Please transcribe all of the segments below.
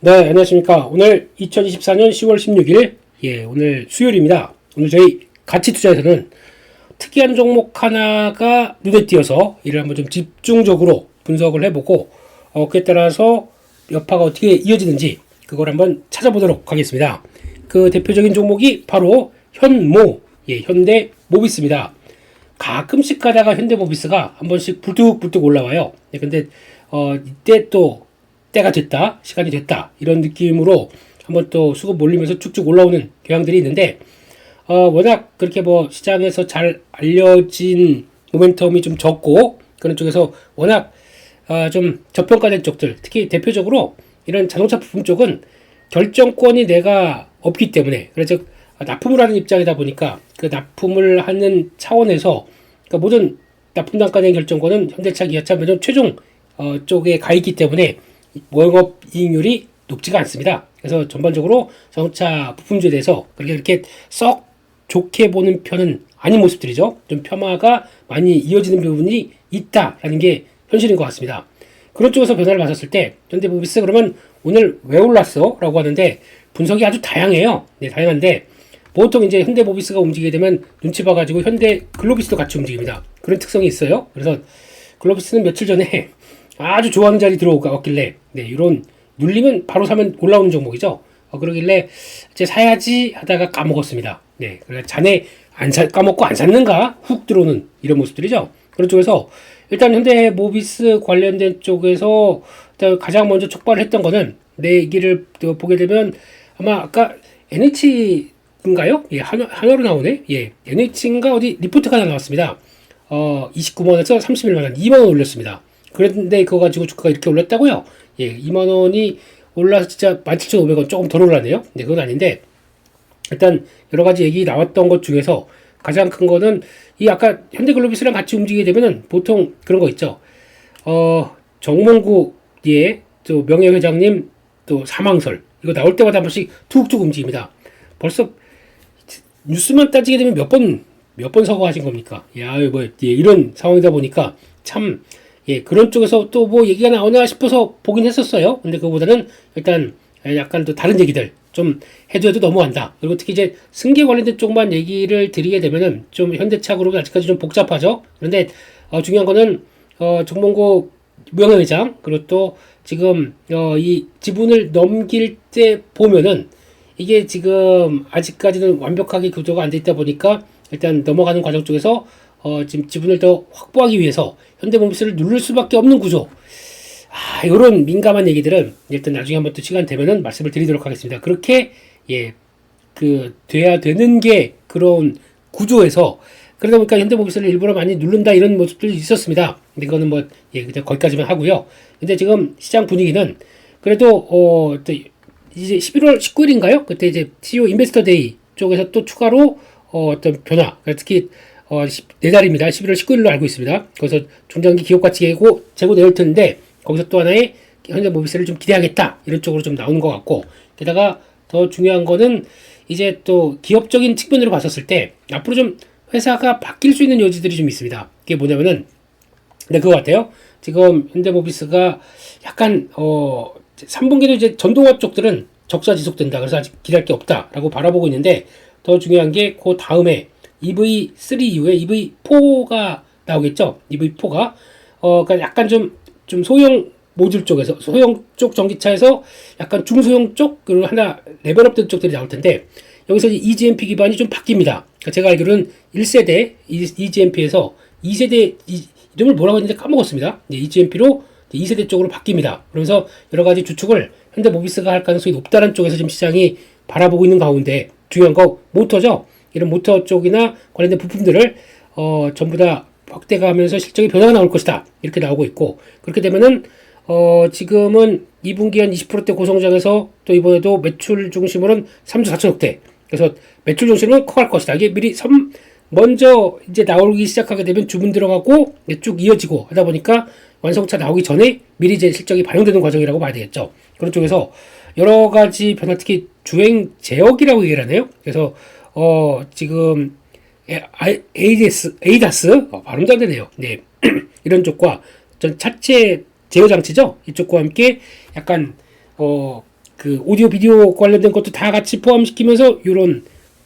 네, 안녕하십니까. 오늘 2024년 10월 16일, 오늘 수요일입니다. 오늘 저희 가치투자에서는 특이한 종목 하나가 눈에 띄어서 이를 한번 좀 집중적으로 분석을 해보고, 그에 따라서 여파가 어떻게 이어지는지 그걸 한번 찾아보도록 하겠습니다. 그 대표적인 종목이 바로 현모, 현대모비스입니다. 가끔씩 가다가 현대모비스가 한 번씩 불뚝불뚝 올라와요. 근데 이때 또 때가 됐다, 시간이 됐다 이런 느낌으로 한번 또 수급 몰리면서 쭉쭉 올라오는 경향들이 있는데, 워낙 그렇게 뭐 시장에서 잘 알려진 모멘텀이 좀 적고 그런 쪽에서 워낙 좀 저평가된 쪽들, 특히 대표적으로 이런 자동차 부품 쪽은 결정권이 내가 없기 때문에, 그래서 납품을 하는 입장이다 보니까 그 납품을 하는 차원에서 그러니까 모든 납품 단가에 대한 결정권은 현대차, 기아차, 매점 최종 쪽에 가 있기 때문에 영업이익률이 높지가 않습니다. 그래서 전반적으로 자동차 부품주에 대해서 그렇게 썩 좋게 보는 편은 아닌 모습들이죠. 좀 폄하가 많이 이어지는 부분이 있다라는 게 현실인 것 같습니다. 그런 쪽에서 변화를 봤었을 때 현대모비스 그러면 오늘 왜 올랐어? 라고 하는데 분석이 아주 다양해요. 네, 다양한데 보통 이제 현대모비스가 움직이게 되면 눈치 봐가지고 현대글로비스도 같이 움직입니다. 그런 특성이 있어요. 그래서 글로비스는 며칠 전에 아주 좋아하는 자리 들어왔길래, 이런 눌리면 바로 사면 올라오는 종목이죠. 그러길래 이제 사야지 하다가 까먹었습니다. 그래 자네 까먹고 안 샀는가? 훅 들어오는 이런 모습들이죠. 그런 쪽에서 일단 현대모비스 관련된 쪽에서 가장 먼저 촉발을 했던 거는 내 얘기를 보게 되면 아마 아까 NH인가요? 한화로 나오네. NH인가 어디 리포트가 하나 나왔습니다. 29만원에서 31만원, 2만원 올렸습니다. 그런데 그거 가지고 주가가 이렇게 올랐다고요? 2만원이 올라서 진짜 17,500원 조금 덜 올랐네요. 그건 아닌데, 일단 여러 가지 얘기 나왔던 것 중에서 가장 큰 거는 이 아까 현대글로비스랑 같이 움직이게 되면은 보통 그런 거 있죠. 정몽구의 또 명예회장님 또 사망설 이거 나올 때마다 한 번씩 툭툭 움직입니다. 벌써 뉴스만 따지게 되면 몇 번 서거하신 겁니까? 이런 상황이다 보니까 참 그런 쪽에서 또 뭐 얘기가 나오나 싶어서 보긴 했었어요. 근데 그거보다는 일단 약간 또 다른 얘기들 좀 해도 너무한다. 그리고 특히 이제 승계 관련된 쪽만 얘기를 드리게 되면은 좀 현대차 그룹이 아직까지 좀 복잡하죠. 그런데 중요한 거는 정몽구 명예회장 그리고 또 지금 이 지분을 넘길 때 보면은 이게 지금 아직까지는 완벽하게 구조가 안 돼 있다 보니까 일단 넘어가는 과정 쪽에서 지금 지분을 더 확보하기 위해서 현대모비스를 누를 수밖에 없는 구조. 이런 민감한 얘기들은 일단 나중에 한번 또 시간 되면은 말씀을 드리도록 하겠습니다. 그렇게 돼야 되는 게 그런 구조에서 그러다 보니까 현대모비스를 일부러 많이 누른다 이런 모습들이 있었습니다. 근데 그거는 그냥 거기까지만 하고요. 근데 지금 시장 분위기는 그래도 또 이제 11월 19일인가요? 그때 이제 CEO 인베스터 데이 쪽에서 또 추가로 어떤 변화, 특히 내달입니다. 11월 19일로 알고 있습니다. 거기서 중장기 기업가치 재고 내올 텐데 거기서 또 하나의 현대모비스를 좀 기대하겠다 이런 쪽으로 좀 나오는 것 같고, 게다가 더 중요한 거는 이제 또 기업적인 측면으로 봤었을 때 앞으로 좀 회사가 바뀔 수 있는 여지들이 좀 있습니다. 그게 뭐냐면은 그거 같아요. 지금 현대모비스가 약간 3분기도 이제 전동화 쪽들은 적자 지속된다. 그래서 아직 기대할 게 없다라고 바라보고 있는데, 더 중요한 게 그 다음에 EV3 이후에 EV4가 나오겠죠. EV4가 그러니까 약간 좀 소형 모듈 쪽에서 소형 쪽 전기차에서 약간 중소형 쪽 그리고 하나 레벨업된 쪽들이 나올 텐데, 여기서 EGMP 기반이 좀 바뀝니다. 그러니까 제가 알기로는 1세대 EGMP에서 2세대 이름을 뭐라고 했는데 까먹었습니다. EGMP로 2세대 쪽으로 바뀝니다. 그러면서 여러 가지 주축을 현대모비스가 할 가능성이 높다는 쪽에서 지금 시장이 바라보고 있는 가운데, 중요한 거 모터죠. 이런 모터 쪽이나 관련된 부품들을 전부 다 확대가 하면서 실적의 변화가 나올 것이다. 이렇게 나오고 있고, 그렇게 되면은 지금은 2분기 한 20%대 고성장에서 또 이번에도 매출 중심으로는 3조 4천억대. 그래서 매출 중심으로는 커갈 것이다. 이게 미리 먼저 이제 나오기 시작하게 되면 주문 들어가고 쭉 이어지고 하다 보니까 완성차 나오기 전에 미리 이제 실적이 반영되는 과정이라고 봐야 되겠죠. 그런 쪽에서 여러 가지 변화, 특히 주행 제어기라고 얘기를 하네요. 그래서 지금 ADAS 발음도 안 되네요. 이런 쪽과 전 차체 제어 장치죠. 이쪽과 함께 약간 그 오디오 비디오 관련된 것도 다 같이 포함시키면서 이런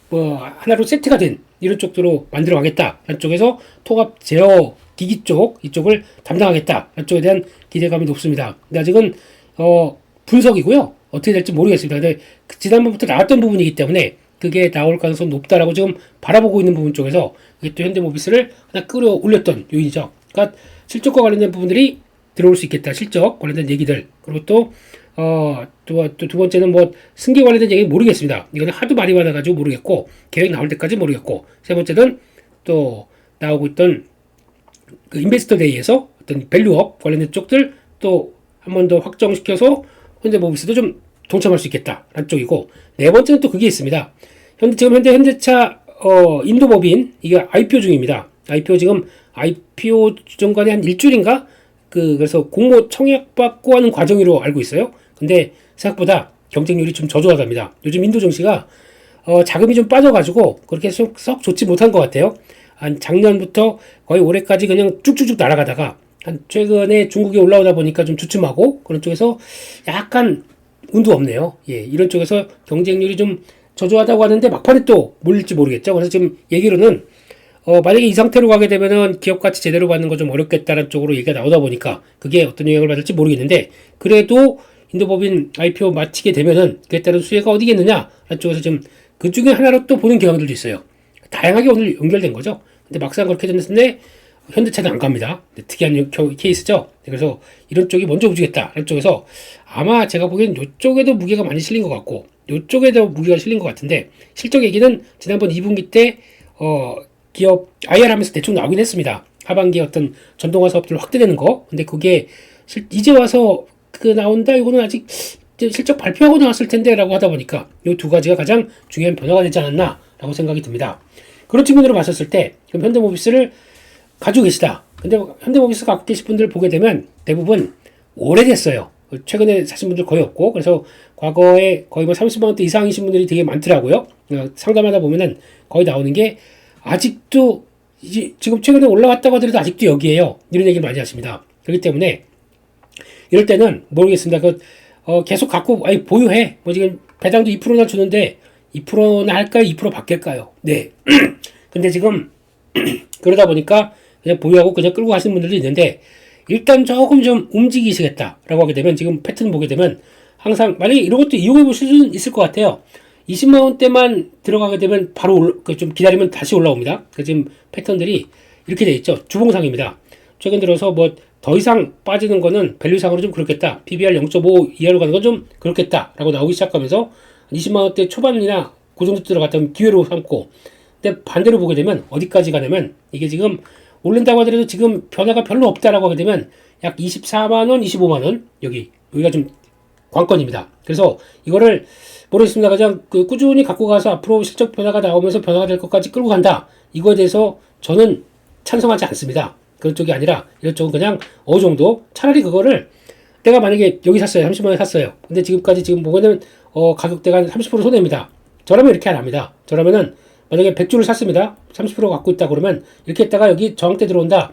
뭐 하나로 세트가 된 이런 쪽으로 만들어 가겠다. 한쪽에서 통합 제어 기기 쪽 이쪽을 담당하겠다. 한쪽에 대한 기대감이 높습니다. 근데 아직은 분석이고요. 어떻게 될지 모르겠습니다. 근데 지난번부터 나왔던 부분이기 때문에 그게 나올 가능성이 높다라고 지금 바라보고 있는 부분 쪽에서 이게 또 현대모비스를 하나 끌어올렸던 요인이죠. 그러니까 실적과 관련된 부분들이 들어올 수 있겠다. 실적 관련된 얘기들. 그리고 또 두 번째는 뭐 승계 관련된 얘기는 모르겠습니다. 이거는 하도 많이 받아가지고 모르겠고 계획 나올 때까지 모르겠고 세 번째는 또 나오고 있던 그 인베스터 데이에서 어떤 밸류업 관련된 쪽들 또 한 번 더 확정시켜서 현대모비스도 좀 동참할 수 있겠다라는 쪽이고 네 번째는 또 그게 있습니다. 지금 현대차 인도법인 이게 IPO 중입니다. 지금 IPO 전간에 한 일주일인가 그래서 공모 청약 받고 하는 과정으로 알고 있어요. 근데 생각보다 경쟁률이 좀 저조하답니다. 요즘 인도 증시가 자금이 좀 빠져가지고 그렇게 썩 좋지 못한 것 같아요. 한 작년부터 거의 올해까지 그냥 쭉쭉쭉 날아가다가 한 최근에 중국에 올라오다 보니까 좀 주춤하고 그런 쪽에서 약간 운도 없네요. 예, 이런 쪽에서 경쟁률이 좀 저조하다고 하는데 막판에 또 몰릴지 모르겠죠. 그래서 지금 얘기로는 만약에 이 상태로 가게 되면은 기업 가치 제대로 받는 거 좀 어렵겠다는 쪽으로 얘기가 나오다 보니까 그게 어떤 영향을 받을지 모르겠는데 그래도 인도법인 IPO 마치게 되면은 그에 따른 수혜가 어디겠느냐라는 쪽에서 지금 그 중에 하나로 또 보는 경향들도 있어요. 다양하게 오늘 연결된 거죠. 근데 막상 그렇게 됐는데 현대차는 안 갑니다. 특이한 케이스죠. 그래서 이런 쪽이 먼저 움직였다라는 쪽에서 아마 제가 보기엔 이쪽에도 무게가 많이 실린 것 같고 이쪽에도 무게가 실린 것 같은데 실적 얘기는 지난번 2분기 때 기업 IR 하면서 대충 나오긴 했습니다. 하반기에 어떤 전동화 사업들 확대되는 거. 근데 그게 이제 와서 나온다. 이거는 아직 실적 발표하고 나왔을 텐데 라고 하다 보니까 이 두 가지가 가장 중요한 변화가 되지 않았나 라고 생각이 듭니다. 그런 측면으로 봤었을 때 그럼 현대모비스를 가지고 계시다. 근데 현대모비스 갖고 계신 분들 보게 되면 대부분 오래됐어요. 최근에 사신 분들 거의 없고 그래서 과거에 거의 뭐 30만원대 이상이신 분들이 되게 많더라고요. 상담하다 보면은 거의 나오는 게 아직도 지금 최근에 올라왔다고 하더라도 아직도 여기에요. 이런 얘기를 많이 하십니다. 그렇기 때문에 이럴 때는 모르겠습니다. 계속 갖고 보유해. 뭐 지금 배당도 2%나 주는데 2%나 할까요? 2% 바뀔까요? 네. 근데 지금 그러다 보니까 그냥 보유하고 그냥 끌고 가시는 분들도 있는데 일단 조금 좀 움직이시겠다라고 하게 되면 지금 패턴 보게 되면 항상 만약에 이런 것도 이용해 보실 수는 있을 것 같아요. 20만 원대만 들어가게 되면 바로 좀 기다리면 다시 올라옵니다. 지금 패턴들이 이렇게 돼 있죠. 주봉상입니다. 최근 들어서 뭐 더 이상 빠지는 거는 밸류상으로 좀 그렇겠다. PBR 0.5 이하로 가는 건 좀 그렇겠다라고 나오기 시작하면서 20만 원대 초반이나 그 정도 들어갔다면 기회로 삼고 근데 반대로 보게 되면 어디까지 가냐면 이게 지금 오른다고 하더라도 지금 변화가 별로 없다라고 하게 되면 약 24만 원, 25만 원 여기가 좀 관건입니다. 그래서 이거를 모르겠습니다. 그냥 꾸준히 갖고 가서 앞으로 실적 변화가 나오면서 변화가 될 것까지 끌고 간다. 이거에 대해서 저는 찬성하지 않습니다. 그런 쪽이 아니라 이런 쪽은 그냥 어느 정도 차라리 그거를 내가 만약에 여기 샀어요. 30만 원에 샀어요. 근데 지금까지 지금 보면은 가격대가 한 30% 손해입니다. 저라면 이렇게 안 합니다. 저라면은 만약에 100주를 샀습니다. 30% 갖고 있다 그러면 이렇게 했다가 여기 저항대 들어온다.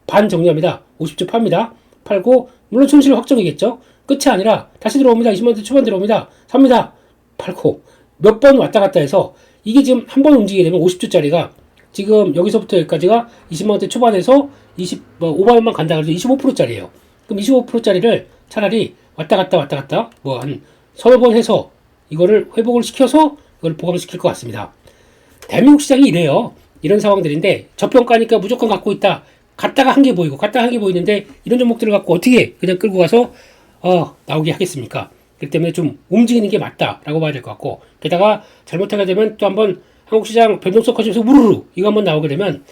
반 정리합니다. 50주 팝니다. 팔고 물론 손실 확정이겠죠. 끝이 아니라 다시 들어옵니다. 20만원대 초반 들어옵니다. 삽니다. 팔고 몇 번 왔다 갔다 해서 이게 지금 한 번 움직이게 되면 50주짜리가 지금 여기서부터 여기까지가 20만원대 초반에서 5만원만 간다 그래서 25%짜리예요. 그럼 25%짜리를 차라리 왔다 갔다 뭐 한 서너 번 해서 이거를 회복을 시켜서 이걸 보강을 시킬 것 같습니다. 대한민국 시장이 이래요. 이런 상황들인데 저평가니까 무조건 갖고 있다. 갔다가 한 개 보이고 갔다가 한 개 보이는데 이런 종목들을 갖고 어떻게 그냥 끌고 가서 나오게 하겠습니까? 그렇기 때문에 좀 움직이는 게 맞다라고 봐야 될 것 같고 게다가 잘못하게 되면 또 한번 한국시장 변동성 커지면서 우르르 이거 한번 나오게 되면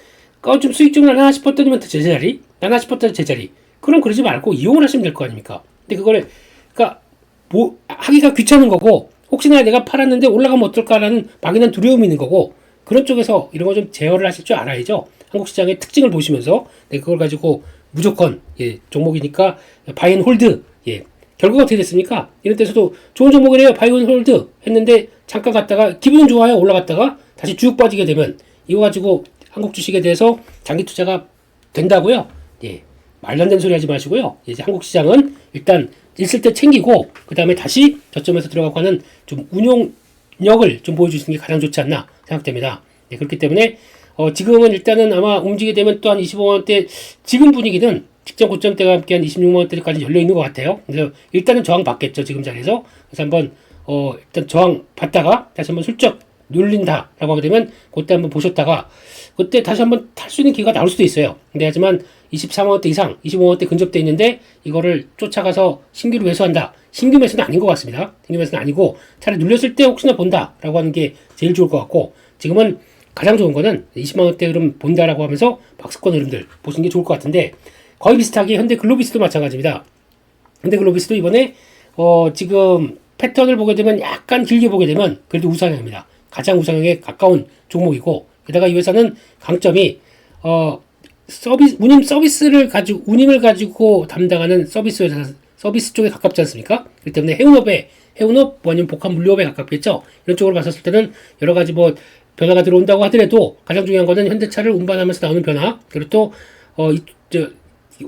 좀 수익 좀 나나 싶었더니만 제자리 나나 싶었더니 제자리 그럼 그러지 말고 이용을 하시면 될 거 아닙니까? 근데 그거를 그러니까 뭐 하기가 귀찮은 거고 혹시나 내가 팔았는데 올라가면 어떨까라는 막연한 두려움이 있는 거고 그런 쪽에서 이런 거 좀 제어를 하실 줄 알아야죠. 한국 시장의 특징을 보시면서 그걸 가지고 무조건 종목이니까 바이 앤 홀드 결과가 어떻게 됐습니까? 이런 데서도 좋은 종목이래요. 바이 앤 홀드 했는데 잠깐 갔다가 기분은 좋아요. 올라갔다가 다시 쭉 빠지게 되면 이거 가지고 한국 주식에 대해서 장기 투자가 된다고요? 말도 안 되는 소리 하지 마시고요. 이제 한국 시장은 일단 있을 때 챙기고 그 다음에 다시 저점에서 들어가고 하는 좀 운용력을 좀 보여주시는 게 가장 좋지 않나 생각됩니다. 네, 그렇기 때문에 지금은 일단은 아마 움직이게 되면 또 한 25만원대 지금 분위기는 직전 고점대와 함께 한 26만원대까지 열려있는 것 같아요. 그래서 일단은 저항 받겠죠. 지금 자리에서. 그래서 한번 일단 저항 받다가 다시 한번 슬쩍 눌린다라고 하게 되면 그때 한번 보셨다가 그때 다시 한번 탈 수 있는 기회가 나올 수도 있어요. 근데 하지만 24만원대 이상 25만원대 근접돼 있는데 이거를 쫓아가서 신규로 매수한다. 신규 매수는 아닌 것 같습니다. 신규 매수는 아니고 차라리 눌렸을 때 혹시나 본다라고 하는 게 제일 좋을 것 같고 지금은 가장 좋은 거는 20만원대 흐름 본다라고 하면서 박스권 흐름들 보시는 게 좋을 것 같은데 거의 비슷하게 현대글로비스도 마찬가지입니다. 현대글로비스도 이번에 지금 패턴을 보게 되면 약간 길게 보게 되면 그래도 우상향입니다. 가장 우상향에 가까운 종목이고 게다가 이 회사는 강점이 운임을 가지고 담당하는 서비스 회사, 서비스 쪽에 가깝지 않습니까? 그렇기 때문에 해운업 아니면 복합물류업에 가깝겠죠. 이런 쪽으로 봤었을 때는 여러 가지 변화가 들어온다고 하더라도 가장 중요한 거는 현대차를 운반하면서 나오는 변화 그리고 또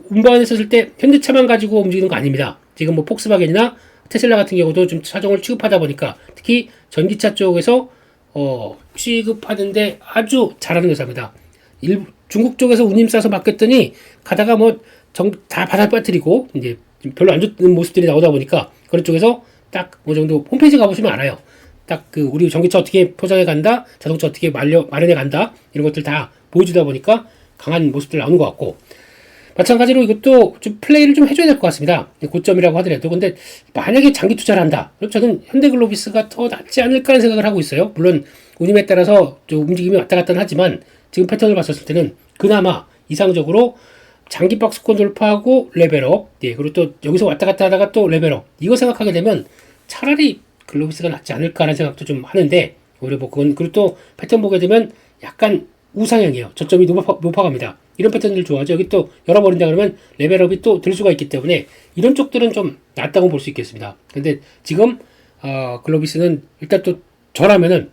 운반했었을 때 현대차만 가지고 움직이는 거 아닙니다. 지금 폭스바겐이나 테슬라 같은 경우도 좀 차종을 취급하다 보니까 특히 전기차 쪽에서 취급하는데 아주 잘하는 회사입니다. 중국 쪽에서 운임 싸서 맡겼더니 가다가 다 바닥 빠뜨리고 이제 별로 안 좋은 모습들이 나오다 보니까 그런 쪽에서 딱 어느 정도 홈페이지 가보시면 알아요. 딱 우리 전기차 어떻게 포장해 간다, 자동차 어떻게 마련해 간다 이런 것들 다 보여주다 보니까 강한 모습들 나오는 것 같고 마찬가지로 이것도 좀 플레이를 좀 해줘야 될 것 같습니다. 고점이라고 하더라도 근데 만약에 장기 투자를 한다, 그럼 저는 현대글로비스가 더 낫지 않을까 하는 생각을 하고 있어요. 물론 운임에 따라서 좀 움직임이 왔다 갔다 하지만 지금 패턴을 봤었을 때는 그나마 이상적으로 장기 박스권 돌파하고 레벨업, 예, 그리고 또 여기서 왔다 갔다 하다가 또 레벨업 이거 생각하게 되면 차라리 글로비스가 낫지 않을까라는 생각도 좀 하는데 오히려 그건 그리고 또 패턴 보게 되면 약간 우상향이에요. 저점이 높아갑니다. 이런 패턴들 좋아하죠. 여기 또 열어버린다 그러면 레벨업이 또 될 수가 있기 때문에 이런 쪽들은 좀 낫다고 볼 수 있겠습니다. 근데 지금 글로비스는 일단 또 저라면은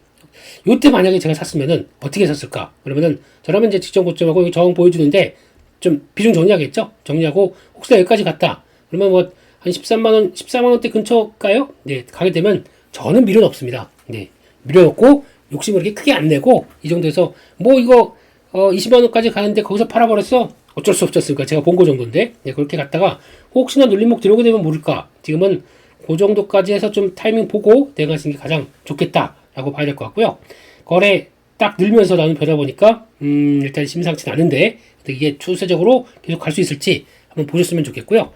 요때 만약에 제가 샀으면은 어떻게 샀을까? 그러면은 저라면 이제 직전 고점하고 저항 보여주는데 좀 비중 정리하겠죠? 정리하고 혹시나 여기까지 갔다. 그러면 한 13만원, 14만원대 근처일까요? 네, 가게 되면 저는 미련 없습니다. 네, 미련 없고 욕심을 이렇게 크게 안 내고 이 정도에서 이거 20만원까지 가는데 거기서 팔아버렸어? 어쩔 수 없었을까? 제가 본 거 정도인데 네, 그렇게 갔다가 혹시나 눌림목 들어오게 되면 모를까? 지금은 그 정도까지 해서 좀 타이밍 보고 대응하시는 게 가장 좋겠다라고 봐야 될 것 같고요. 거래 딱 늘면서 나오는 변화 보니까 일단 심상치 않은데 이게 추세적으로 계속 갈 수 있을지 한번 보셨으면 좋겠고요.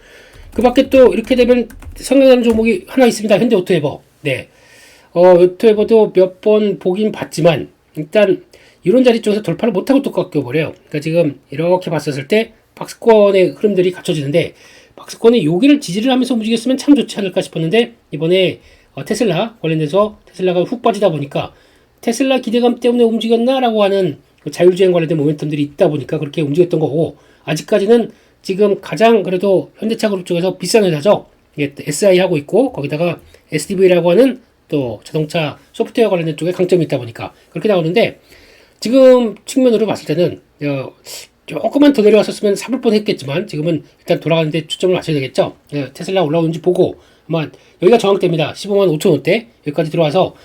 그 밖에 또 이렇게 되면 성장하는 종목이 하나 있습니다. 현대오토에버. 네. 오토에버도 몇 번 보긴 봤지만 일단 이런 자리 쪽에서 돌파를 못하고 또 꺾여버려요. 그러니까 지금 이렇게 봤었을 때 박스권의 흐름들이 갖춰지는데 박스권이 여기를 지지를 하면서 움직였으면 참 좋지 않을까 싶었는데 이번에 테슬라 관련돼서 테슬라가 훅 빠지다 보니까 테슬라 기대감 때문에 움직였나라고 하는 자율주행 관련된 모멘텀들이 있다 보니까 그렇게 움직였던 거고 아직까지는 지금 가장 그래도 현대차 그룹 쪽에서 비싼 회사죠. SI 하고 있고 거기다가 SDV라고 하는 또 자동차 소프트웨어 관련된 쪽에 강점이 있다 보니까 그렇게 나오는데 지금 측면으로 봤을 때는 조금만 더 내려왔었으면 사볼 뻔 했겠지만 지금은 일단 돌아가는데 초점을 맞춰야 되겠죠. 테슬라 올라오는지 보고 아마 여기가 저항대입니다. 15만 5천 원대 여기까지 들어와서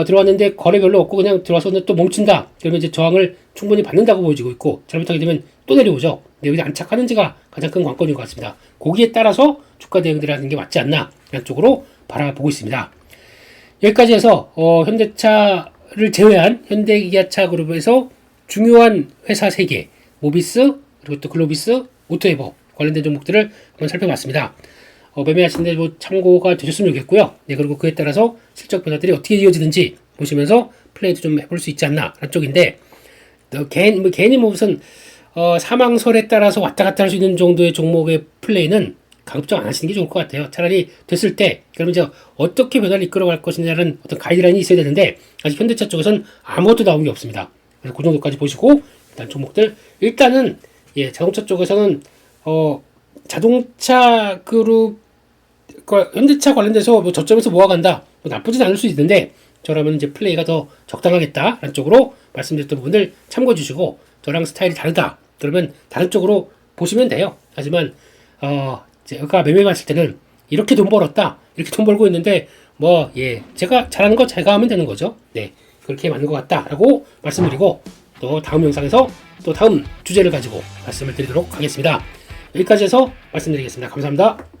들어왔는데 거래 별로 없고 그냥 들어와서 또 멈춘다. 그러면 이제 저항을 충분히 받는다고 보여지고 있고 잘못하게 되면 또 내려오죠. 근데 여기 안착하는지가 가장 큰 관건인 것 같습니다. 거기에 따라서 주가 대응들 하는 게 맞지 않나 이런 쪽으로 바라보고 있습니다. 여기까지 해서 현대차를 제외한 현대기아차 그룹에서 중요한 회사 3개 모비스 그리고 또 글로비스 오토에버 관련된 종목들을 한번 살펴봤습니다. 매매하시는데 참고가 되셨으면 좋겠고요. 네, 그리고 그에 따라서 실적 변화들이 어떻게 이어지는지 보시면서 플레이도 좀 해볼 수 있지 않나 라는 쪽인데 괜히 무슨 사망설에 따라서 왔다 갔다 할 수 있는 정도의 종목의 플레이는 강점 안 하시는 게 좋을 것 같아요. 차라리 됐을 때 그러면 이제 어떻게 변화를 이끌어갈 것이냐는 어떤 가이드라인이 있어야 되는데 아직 현대차 쪽에서는 아무것도 나온 게 없습니다. 그래서 그 정도까지 보시고 일단 종목들 일단은 자동차 쪽에서는 자동차 그룹 현대차 관련돼서 저점에서 모아간다 나쁘진 않을 수 있는데 저라면 이제 플레이가 더 적당하겠다라는 쪽으로 말씀드렸던 부분들 참고해 주시고 저랑 스타일이 다르다 그러면 다른 쪽으로 보시면 돼요. 하지만 제가 매매 봤을 때는 이렇게 돈 벌었다. 이렇게 돈 벌고 있는데 뭐 예, 제가 잘하는 거 제가 하면 되는 거죠. 네, 그렇게 맞는 것 같다라고 말씀드리고 또 다음 영상에서 또 다음 주제를 가지고 말씀을 드리도록 하겠습니다. 여기까지 해서 말씀드리겠습니다. 감사합니다.